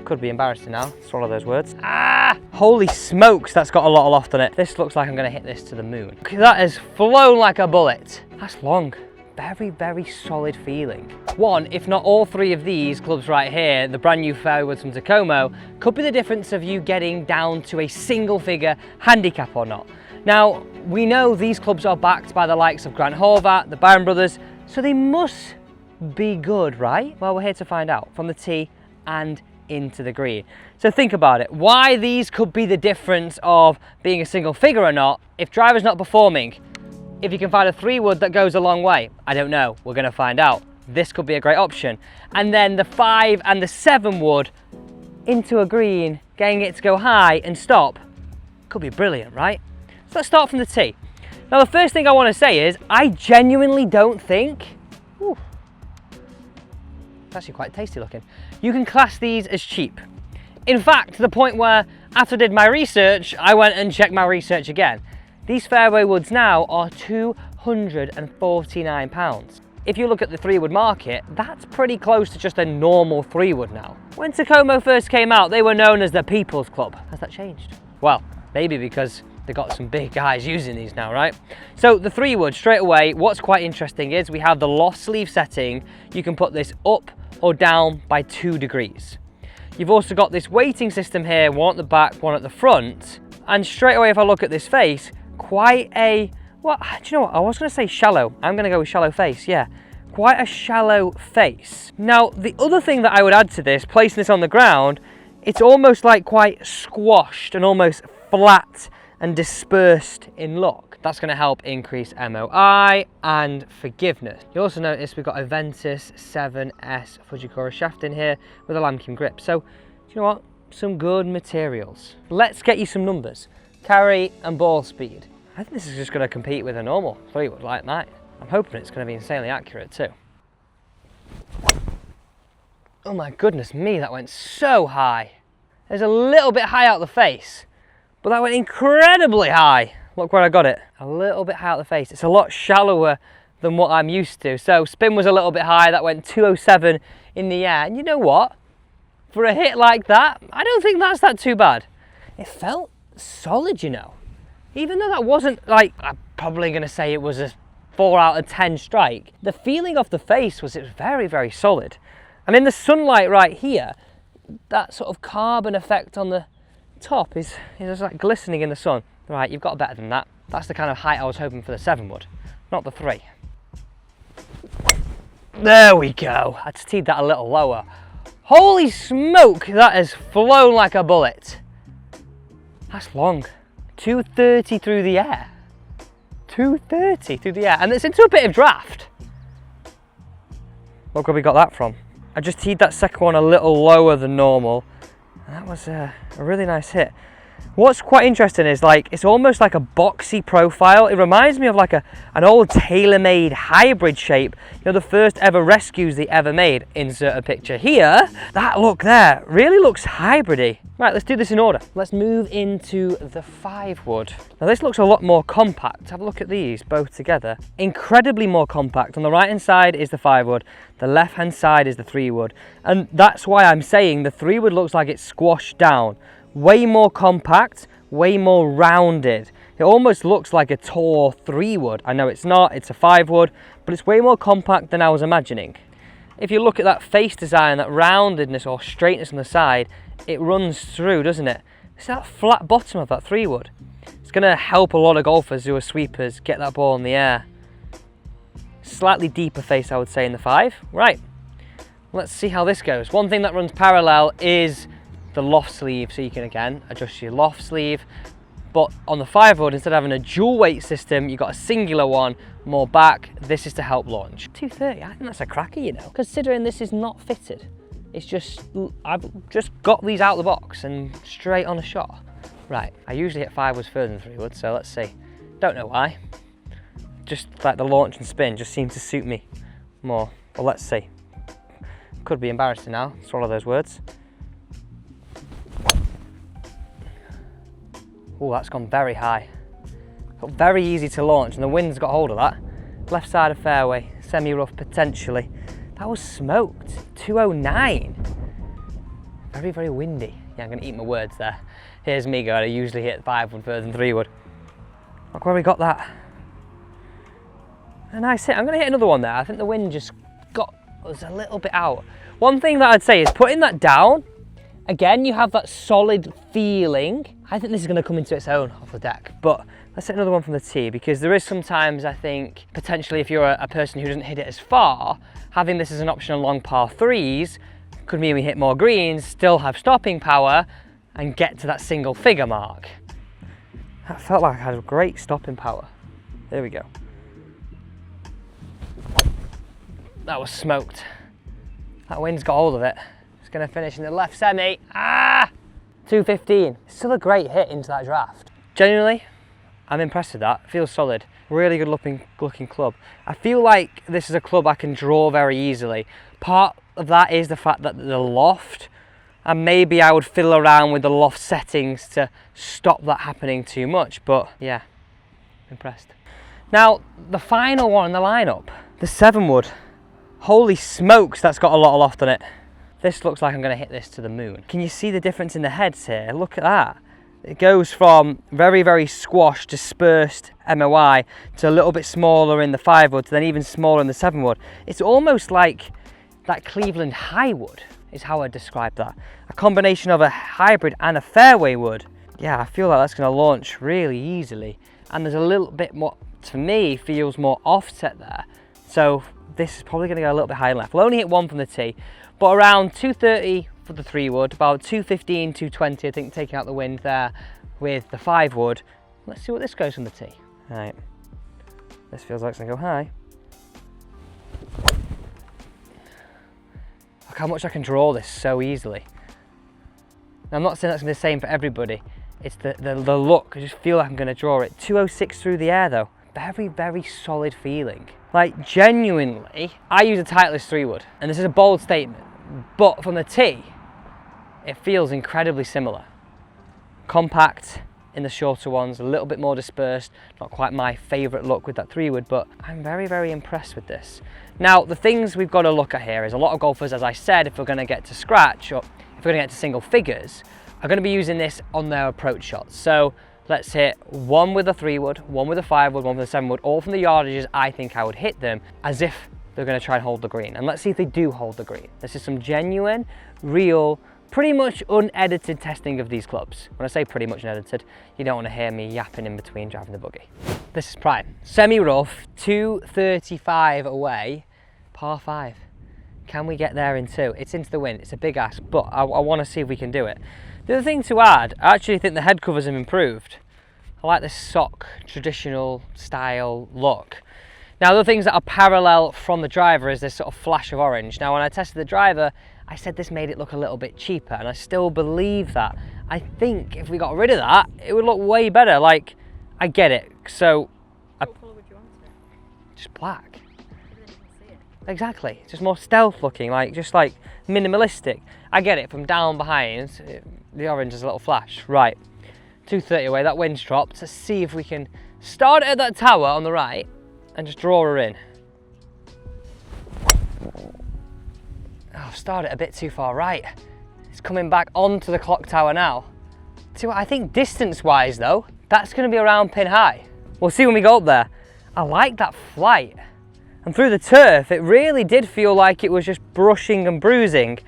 Could be embarrassing now, swallow those words. Ah! Holy smokes, that's got a lot of loft on it. This looks like I'm gonna hit this to the moon. That has flown like a bullet. That's long. Very, very solid feeling. One, if not all three of these clubs right here, the brand new Fairway Woods from Takomo, could be the difference of you getting down to a single figure handicap or not. Now, we know these clubs are backed by the likes of Grant Horvat, the Bryan Brothers, so they must be good, right? Well, we're here to find out from the tee and into the green. So think about it. Why these could be the difference of being a single figure or not if driver's not performing. If you can find a 3-wood that goes a long way, I don't know, we're gonna find out. This could be a great option. And then the 5 and the 7-wood into a green, getting it to go high and stop, could be brilliant, right? So let's start from the tee. Now the first thing I wanna say is, I genuinely don't think, it's actually quite tasty looking, you can class these as cheap. In fact, to the point where after I did my research, I went and checked my research again. These Fairway Woods now are £249. If you look at the 3-wood market, that's pretty close to just a normal 3-wood now. When Takomo first came out, they were known as the People's Club. Has that changed? Well, maybe because they got some big guys using these now, right? So the 3-wood, straight away, what's quite interesting is we have the loft sleeve setting. You can put this up or down by 2 degrees. You've also got this weighting system here, one at the back, one at the front. And straight away, if I look at this face, quite a, well, do you know what? I was going to say shallow. I'm going to go with shallow face, yeah. Quite a shallow face. Now, the other thing that I would add to this, placing this on the ground, it's almost like quite squashed and almost flat and dispersed in look. That's going to help increase MOI and forgiveness. You also notice we've got a Ventus 7S Fujikura shaft in here with a Lamkin grip. So, do you know what? Some good materials. Let's get you some numbers. Carry and ball speed. I think this is just going to compete with a normal 3-wood like mine. I'm hoping it's going to be insanely accurate too. Oh my goodness me, that went so high. There's a little bit high out the face, but that went incredibly high. Look where I got it. A little bit high out the face. It's a lot shallower than what I'm used to. So spin was a little bit high. That went 207 in the air. And you know what? For a hit like that, I don't think that's that too bad. It felt solid, you know. Even though that wasn't like, I'm probably going to say it was a 4 out of 10 strike, the feeling of the face was it's very, very solid. And in the sunlight right here, that sort of carbon effect on the top is just like glistening in the sun. Right, you've got better than that. That's the kind of height I was hoping for the 7-wood, not the 3. There we go. I just teed that a little lower. Holy smoke, that has flown like a bullet. That's long. 230 through the air. 230 through the air, and it's into a bit of draft. Look where we got that from. I just teed that second one a little lower than normal, and that was a really nice hit. What's quite interesting is like it's almost like a boxy profile. It reminds me of like an old tailor-made hybrid shape. You know, the first ever rescues they ever made. Insert a picture here. That look there really looks hybridy. Right, let's do this in order. Let's move into the 5-wood. Now this looks a lot more compact. Have a look at these both together. Incredibly more compact. On the right hand side is the 5-wood. The left hand side is the 3-wood. And that's why I'm saying the 3-wood looks like it's squashed down. Way more compact, way more rounded. It almost looks like a tall 3-wood. I know it's not, it's a 5-wood, but it's way more compact than I was imagining. If you look at that face design, that roundedness or straightness on the side, it runs through, doesn't it? It's that flat bottom of that 3-wood. It's going to help a lot of golfers who are sweepers get that ball in the air. Slightly deeper face, I would say, in the 5. Right, let's see how this goes. One thing that runs parallel is the loft sleeve, so you can again adjust your loft sleeve, but on the 5-wood, instead of having a dual weight system, you've got a singular one, more back. This is to help launch. 230, I think that's a cracker, you know, considering this is not fitted. It's just, I've just got these out of the box and straight on a shot. Right, I usually hit 5-woods further than 3-woods, so let's see. Don't know why. Just like the launch and spin just seems to suit me more. Well, let's see. Could be embarrassing now, swallow those words. Oh, that's gone very high. Got very easy to launch, and the wind's got hold of that. Left side of fairway, semi-rough potentially. That was smoked. 209. Very, very windy. Yeah, I'm going to eat my words there. Here's me going, I usually hit 5-wood further than 3-wood. Look where we got that. A nice hit. I'm going to hit another one there. I think the wind just got us a little bit out. One thing that I'd say is putting that down, again, you have that solid feeling. I think this is going to come into its own off the deck, but let's hit another one from the tee, because there is sometimes, I think, potentially if you're a person who doesn't hit it as far, having this as an option on long par 3s could mean we hit more greens, still have stopping power, and get to that single figure mark. That felt like I had great stopping power. There we go. That was smoked. That wind's got hold of it. It's going to finish in the left semi. 215. Still a great hit into that draft. Genuinely, I'm impressed with that. Feels solid. Really good looking club. I feel like this is a club I can draw very easily. Part of that is the fact that the loft, and maybe I would fiddle around with the loft settings to stop that happening too much, but yeah, impressed. Now, the final one in the lineup, the 7-wood. Holy smokes, that's got a lot of loft on it. This looks like I'm going to hit this to the moon. Can you see the difference in the heads here? Look at that. It goes from very, very squashed, dispersed MOI to a little bit smaller in the 5-wood, to then even smaller in the 7-wood. It's almost like that Cleveland high wood is how I describe that. A combination of a hybrid and a fairway wood. Yeah, I feel like that's going to launch really easily. And there's a little bit more, to me, feels more offset there. So this is probably going to go a little bit higher left. We'll only hit one from the tee, but around 230 for the 3-wood, about 215, 220, I think, taking out the wind there with the 5-wood. Let's see what this goes from the tee. All right, this feels like it's going to go high. Look how much I can draw this so easily. Now, I'm not saying that's going to be the same for everybody. It's the look. I just feel like I'm going to draw it. 206 through the air though. Very, very solid feeling. Like, genuinely, I use a Titleist 3-wood, and this is a bold statement, but from the tee, it feels incredibly similar. Compact in the shorter ones, a little bit more dispersed, not quite my favourite look with that 3-wood, but I'm very, very impressed with this. Now, the things we've got to look at here is a lot of golfers, as I said, if we're going to get to scratch, or if we're going to get to single figures, are going to be using this on their approach shots. So let's hit one with a 3-wood, one with a 5-wood, one with a 7-wood, all from the yardages I think I would hit them, as if they're going to try and hold the green. And let's see if they do hold the green. This is some genuine, real, pretty much unedited testing of these clubs. When I say pretty much unedited, you don't want to hear me yapping in between driving the buggy. This is prime. Semi-rough, 235 away, par 5. Can we get there in 2? It's into the wind, it's a big ask, but I want to see if we can do it. The other thing to add, I actually think the head covers have improved. I like this sock, traditional style look. Now, the other things that are parallel from the driver is this sort of flash of orange. Now, when I tested the driver, I said this made it look a little bit cheaper, and I still believe that. I think if we got rid of that, it would look way better. Like, I get it. So, what colour would you want it? Just black. But then you can see it. Exactly. Just more stealth looking, like just like minimalistic. I get it. From down behind, the orange is a little flash. Right. 230 away. That wind's dropped. Let's see if we can start at that tower on the right and just draw her in. Oh, I've started a bit too far right. It's coming back onto the clock tower now. I think distance-wise though, that's going to be around pin high. We'll see when we go up there. I like that flight. And through the turf, it really did feel like it was just brushing and bruising.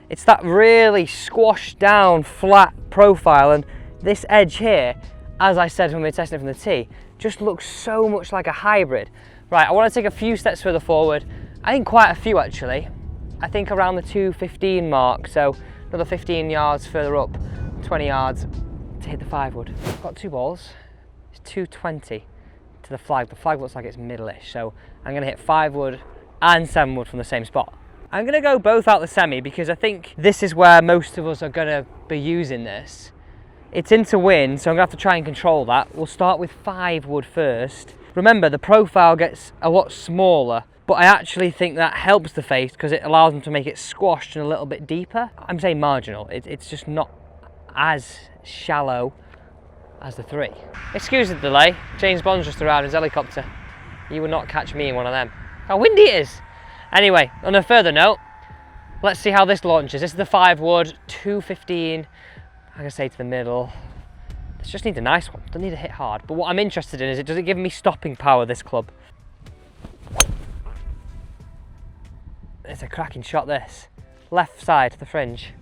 It's that really squashed down, flat profile, and this edge here, as I said when we were testing it from the tee, just looks so much like a hybrid. Right, I want to take a few steps further forward. I think quite a few actually. I think around the 215 mark, so another 15 yards further up, 20 yards to hit the 5-wood. I've got 2 balls. It's 220 to the flag. The flag looks like it's middle-ish, so I'm going to hit 5-wood and 7-wood from the same spot. I'm going to go both out the semi because I think this is where most of us are going to be using this. It's into wind, so I'm going to have to try and control that. We'll start with 5-wood first. Remember, the profile gets a lot smaller, but I actually think that helps the face because it allows them to make it squashed and a little bit deeper. I'm saying marginal. It's just not as shallow as the 3. Excuse the delay. James Bond's just arrived in his helicopter. You would not catch me in one of them. How windy it is. Anyway, on a further note, Let's see how this launches. This is the 5 wood, 215. I'm gonna say to the middle. This just needs a nice one. Doesn't need to hit hard. But what I'm interested in is, does it give me stopping power, this club? It's a cracking shot, this. Left side, the fringe.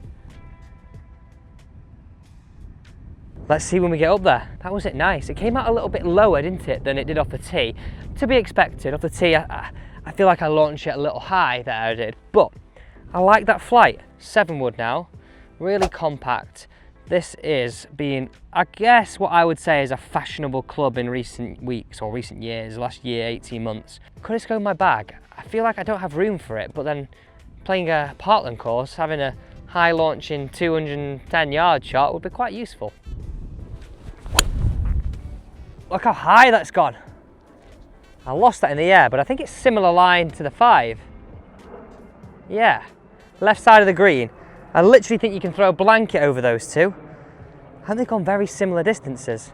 Let's see when we get up there. That was it, nice. It came out a little bit lower, didn't it, than it did off the tee. To be expected. Off the tee, I feel like I launched it a little high there, I did. But I like that flight. 7 wood now, really compact. This is being, I guess, what I would say is a fashionable club in recent weeks or recent years, last year, 18 months. Could it go in my bag? I feel like I don't have room for it, but then playing a Parkland course, having a high launching 210 yard shot would be quite useful. Look how high that's gone. I lost that in the air, but I think it's similar line to the 5. Yeah, left side of the green. I literally think you can throw a blanket over those two. I think they've gone very similar distances.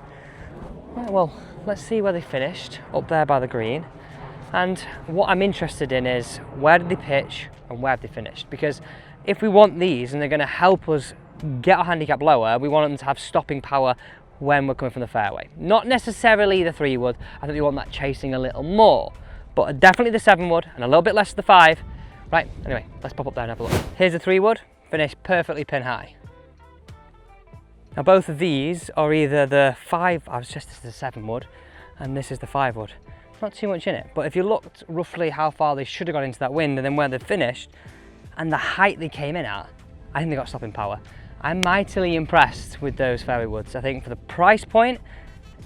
Right, well, let's see where they finished, up there by the green. And what I'm interested in is, where did they pitch and where have they finished? Because if we want these and they're going to help us get our handicap lower, we want them to have stopping power when we're coming from the fairway. Not necessarily the 3 wood, I think we want that chasing a little more. But definitely the 7 wood and a little bit less of the 5. Right, anyway, let's pop up there and have a look. Here's the 3 wood. Finished perfectly pin high. Now both of these are either the 5, I was just, this is the 7 wood, and this is the 5 wood. Not too much in it, but if you looked roughly how far they should have got into that wind and then where they finished, and the height they came in at, I think they got stopping power. I'm mightily impressed with those fairway woods. I think for the price point,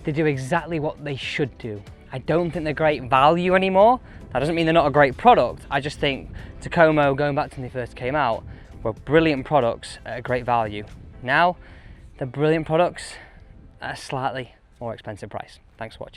they do exactly what they should do. I don't think they're great value anymore. That doesn't mean they're not a great product. I just think Takomo, going back to when they first came out, were brilliant products at a great value. Now, they're brilliant products at a slightly more expensive price. Thanks for watching.